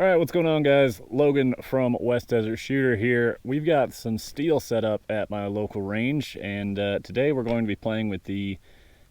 All right, what's going on, guys? Logan from West Desert Shooter here. We've got some steel set up at my local range, and today we're going to be playing with the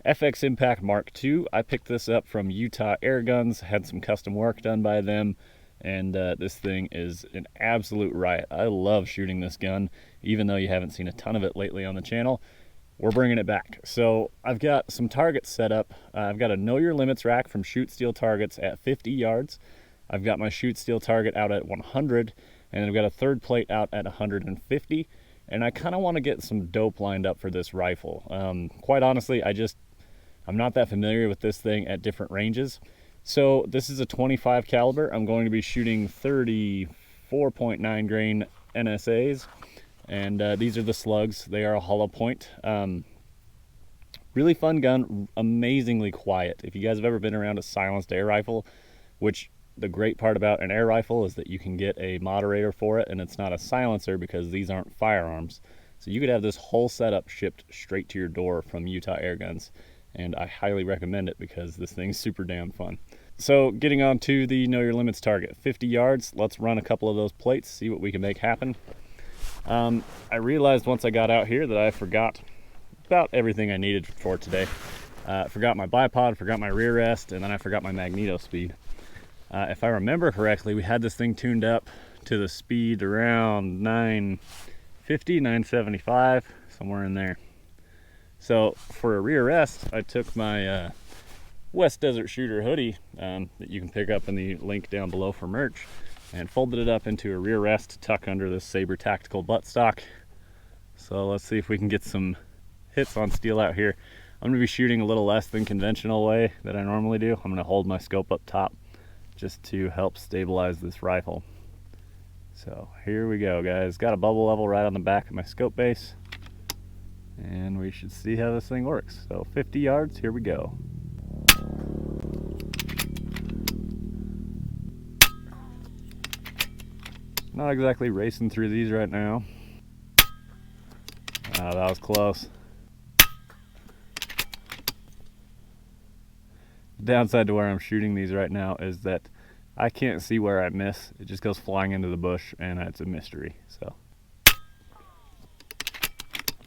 FX Impact MKII. I picked this up from Utah Airguns, had some custom work done by them, and this thing is an absolute riot. I love shooting this gun, even though you haven't seen a ton of it lately on the channel. We're bringing it back. So I've got some targets set up. I've got a Know Your Limits rack from Shoot Steel Targets at 50 yards. I've got my Shoot Steel target out at 100, and I've got a third plate out at 150, and I kind of want to get some dope lined up for this rifle. Quite honestly, I'm not that familiar with this thing at different ranges. So this is a 25 caliber. I'm going to be shooting 34.9 grain NSAs, and these are the slugs. They are a hollow point. Really fun gun, amazingly quiet. If you guys have ever been around a silenced air rifle, which the great part about an air rifle is that you can get a moderator for it, and it's not a silencer because these aren't firearms. So you could have this whole setup shipped straight to your door from Utah Airguns, and I highly recommend it because this thing's super damn fun. So getting on to the Know Your Limits target, 50 yards. Let's run a couple of those plates, see what we can make happen. I realized once I got out here that I forgot about everything I needed for today. Forgot my bipod, forgot my rear rest, and then I forgot my magneto speed. If I remember correctly, we had this thing tuned up to the speed around 950, 975, somewhere in there. So for a rear rest, I took my West Desert Shooter hoodie that you can pick up in the link down below for merch, and folded it up into a rear rest to tuck under this Saber Tactical buttstock. So let's see if we can get some hits on steel out here. I'm going to be shooting a little less than conventional way that I normally do. I'm going to hold my scope up top just to help stabilize this rifle. So here we go, guys. Got a bubble level right on the back of my scope base, and we should see how this thing works. So 50 yards, here we go. Not exactly racing through these right now. That was close. The downside to where I'm shooting these right now is that I can't see where I miss. It just goes flying into the bush, and it's a mystery. So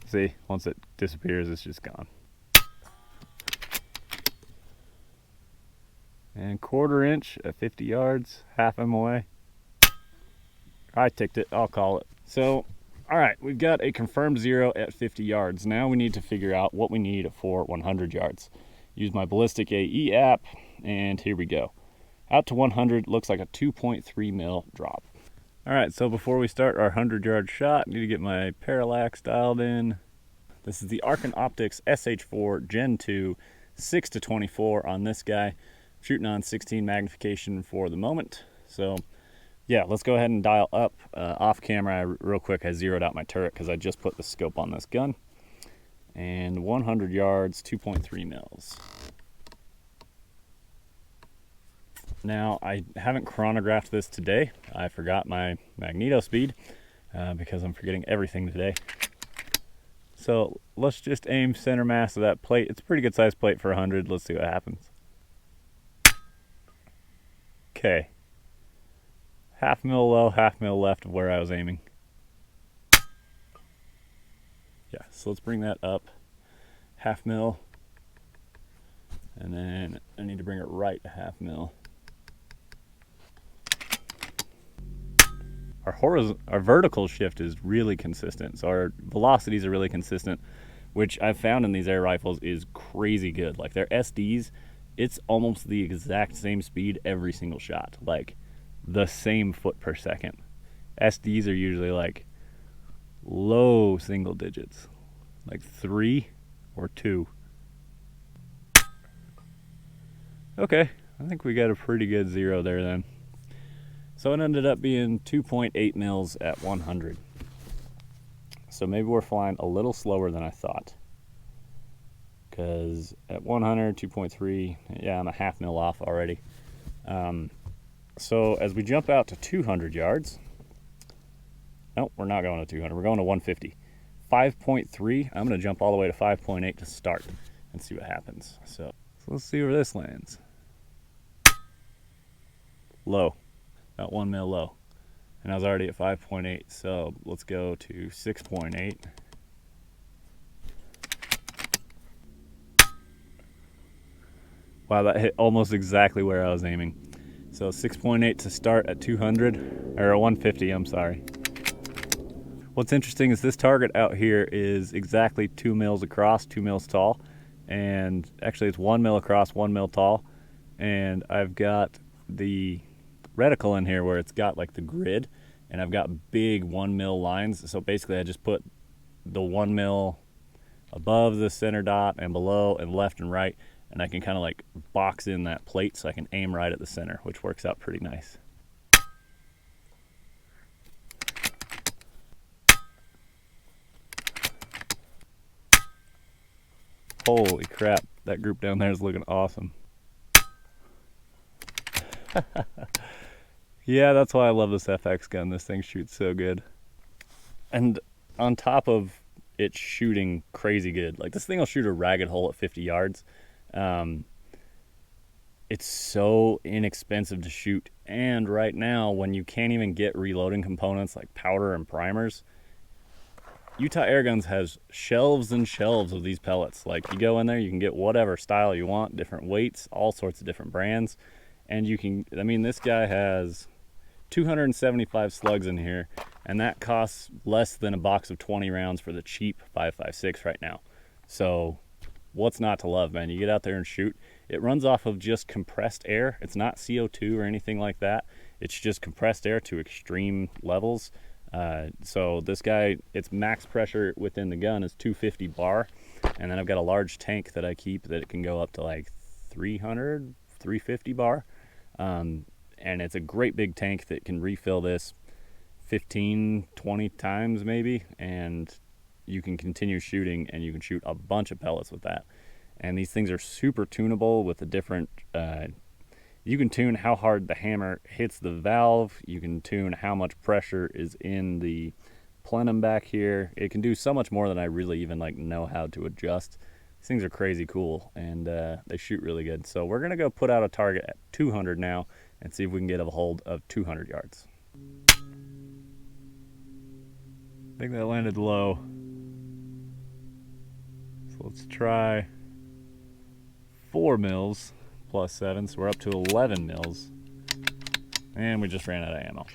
see, once it disappears, it's just gone. And 1/4 inch at 50 yards, half MOA. I ticked it, I'll call it. So all right, we've got a confirmed 0 at 50 yards. Now we need to figure out what we need for 100 yards. Use my Ballistic AE app, and here we go. Out to 100, looks like a 2.3 mil drop. All right, so before we start our 100-yard shot, I need to get my parallax dialed in. This is the Arken Optics SH4 Gen 2, 6-24 on this guy. Shooting on 16 magnification for the moment. So yeah, let's go ahead and dial up. Off camera, real quick, I zeroed out my turret because I just put the scope on this gun. And 100 yards, 2.3 mils. Now, I haven't chronographed this today. I forgot my magneto speed because I'm forgetting everything today. So let's just aim center mass of that plate. It's a pretty good sized plate for 100. Let's see what happens. Okay. Half mil low, half mil left of where I was aiming. Yeah, so let's bring that up. Half mil. And then I need to bring it right to half mil. Our vertical shift is really consistent. So our velocities are really consistent, which I've found in these air rifles is crazy good. Like their SDs, it's almost the exact same speed every single shot. Like the same foot per second. SDs are usually like low single digits, like 3 or 2. Okay, I think we got a pretty good 0 there then. So it ended up being 2.8 mils at 100. So maybe we're flying a little slower than I thought. Because at 100, 2.3, yeah, I'm a half mil off already. So as we jump out to 200 yards, nope, we're not going to 200, we're going to 150. 5.3, I'm going to jump all the way to 5.8 to start and see what happens. So let's see where this lands. Low. about 1 mil low. And I was already at 5.8, so let's go to 6.8. Wow, that hit almost exactly where I was aiming. So 6.8 to start at 200, or 150, I'm sorry. What's interesting is this target out here is exactly 2 mils across, 2 mils tall. And actually it's 1 mil across, 1 mil tall. And I've got the reticle in here where it's got like the grid, and I've got big 1 mil lines. So basically I just put the 1 mil above the center dot and below and left and right, and I can kind of like box in that plate so I can aim right at the center, which works out pretty nice. Holy crap, that group down there is looking awesome. Yeah, that's why I love this FX gun. This thing shoots so good. And on top of it shooting crazy good, like this thing will shoot a ragged hole at 50 yards. It's so inexpensive to shoot. And right now, when you can't even get reloading components like powder and primers, Utah Airguns has shelves and shelves of these pellets. Like you go in there, you can get whatever style you want, different weights, all sorts of different brands. And you can, I mean, this guy has 275 slugs in here, and that costs less than a box of 20 rounds for the cheap 5.56 right now. So what's not to love, man? You get out there and shoot. It runs off of just compressed air. It's not CO2 or anything like that. It's just compressed air to extreme levels. So this guy, its max pressure within the gun is 250 bar, and then I've got a large tank that I keep that it can go up to like 300, 350 bar. And it's a great big tank that can refill this 15, 20 times maybe, and you can continue shooting, and you can shoot a bunch of pellets with that. And these things are super tunable with the different, you can tune how hard the hammer hits the valve. You can tune how much pressure is in the plenum back here. It can do so much more than I really even like know how to adjust. These things are crazy cool, and they shoot really good. So we're gonna go put out a target at 200 now and see if we can get a hold of 200 yards. I think that landed low. So let's try 4 mils plus 7, so we're up to 11 mils. And we just ran out of ammo.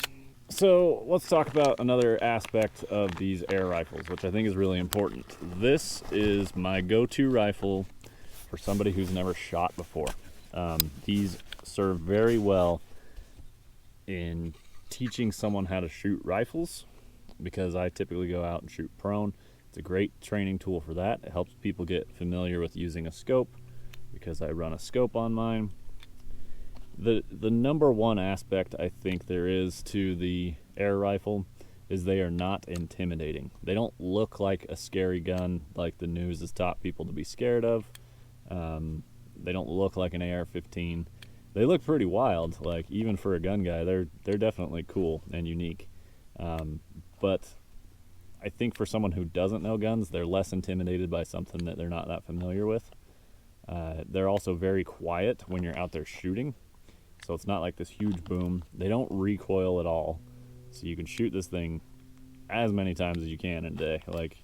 So let's talk about another aspect of these air rifles, which I think is really important. This is my go-to rifle for somebody who's never shot before. These serve very well in teaching someone how to shoot rifles, because I typically go out and shoot prone. It's a great training tool for that. It helps people get familiar with using a scope, because I run a scope on mine. The number one aspect I think there is to the air rifle is they are not intimidating. They don't look like a scary gun like the news has taught people to be scared of. They don't look like an AR-15. They look pretty wild. Like, even for a gun guy, they're definitely cool and unique. But I think for someone who doesn't know guns, they're less intimidated by something that they're not that familiar with. They're also very quiet when you're out there shooting. So it's not like this huge boom. They don't recoil at all. So you can shoot this thing as many times as you can in a day. Like,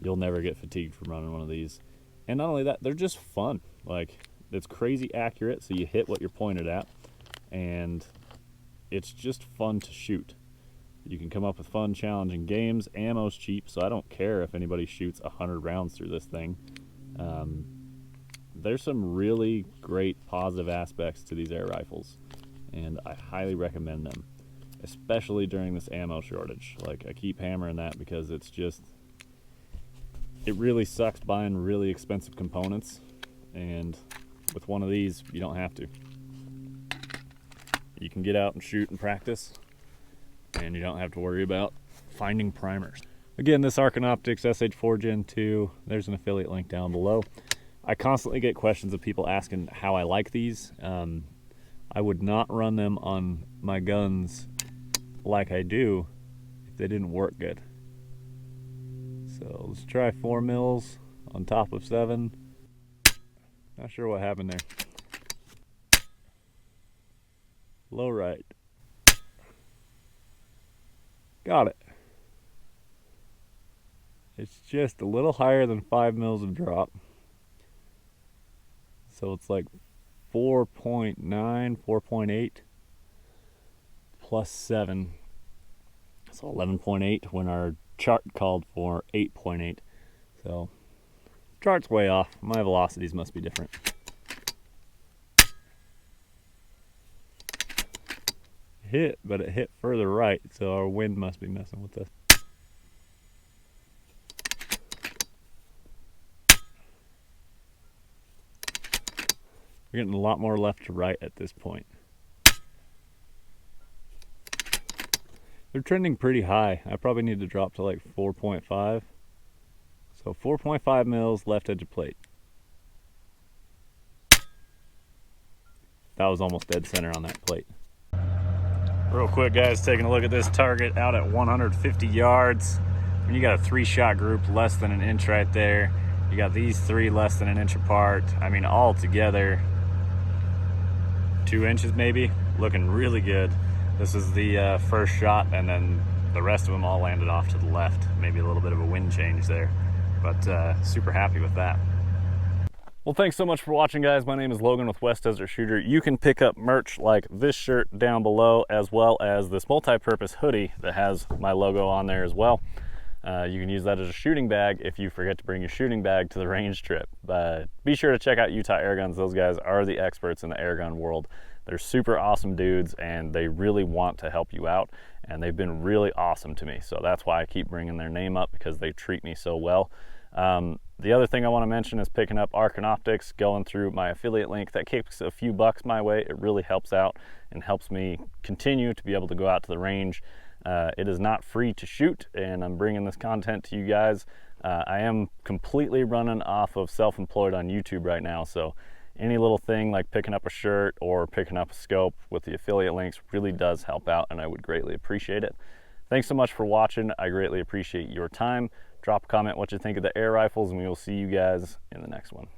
you'll never get fatigued from running one of these. And not only that, they're just fun. Like, it's crazy accurate, so you hit what you're pointed at. And it's just fun to shoot. You can come up with fun, challenging games. Ammo's cheap, so I don't care if anybody shoots 100 rounds through this thing. There's some really great positive aspects to these air rifles, and I highly recommend them, especially during this ammo shortage. Like, I keep hammering that because it's just, it really sucks buying really expensive components, and with one of these, you don't have to. You can get out and shoot and practice, and you don't have to worry about finding primers. Again, this Archon Optics SH4 Gen 2, there's an affiliate link down below. I constantly get questions of people asking how I like these. I would not run them on my guns like I do if they didn't work good. So let's try 4 mils on top of 7. Not sure what happened there. Low right. Got it. It's just a little higher than 5 mils of drop. So it's like 4.9, 4.8 plus 7. So 11.8 when our chart called for 8.8. So chart's way off. My velocities must be different. Hit, but it hit further right, so our wind must be messing with us. We're getting a lot more left to right at this point. They're trending pretty high. I probably need to drop to like 4.5. So 4.5 mils left edge of plate. That was almost dead center on that plate. Real quick, guys, taking a look at this target out at 150 yards. And you got a 3-shot group less than an inch right there. You got these 3 less than an inch apart. I mean, all together, 2 inches maybe. Looking really good. This is the first shot, and then the rest of them all landed off to the left. Maybe a little bit of a wind change there, but super happy with that. Well, thanks so much for watching, guys. My name is Logan with West Desert Shooter. You can pick up merch like this shirt down below, as well as this multi-purpose hoodie that has my logo on there as well. You can use that as a shooting bag if you forget to bring your shooting bag to the range trip. Be sure to check out Utah Airguns. Those guys are the experts in the airgun world. They're super awesome dudes, and they really want to help you out, and they've been really awesome to me. So that's why I keep bringing their name up, because they treat me so well. The other thing I want to mention is picking up Arc and Optics, going through my affiliate link. That kicks a few bucks my way. It really helps out and helps me continue to be able to go out to the range. It is not free to shoot, and I'm bringing this content to you guys. I am completely running off of self-employed on YouTube right now, so any little thing like picking up a shirt or picking up a scope with the affiliate links really does help out, and I would greatly appreciate it. Thanks so much for watching. I greatly appreciate your time. Drop a comment what you think of the air rifles, and we will see you guys in the next one.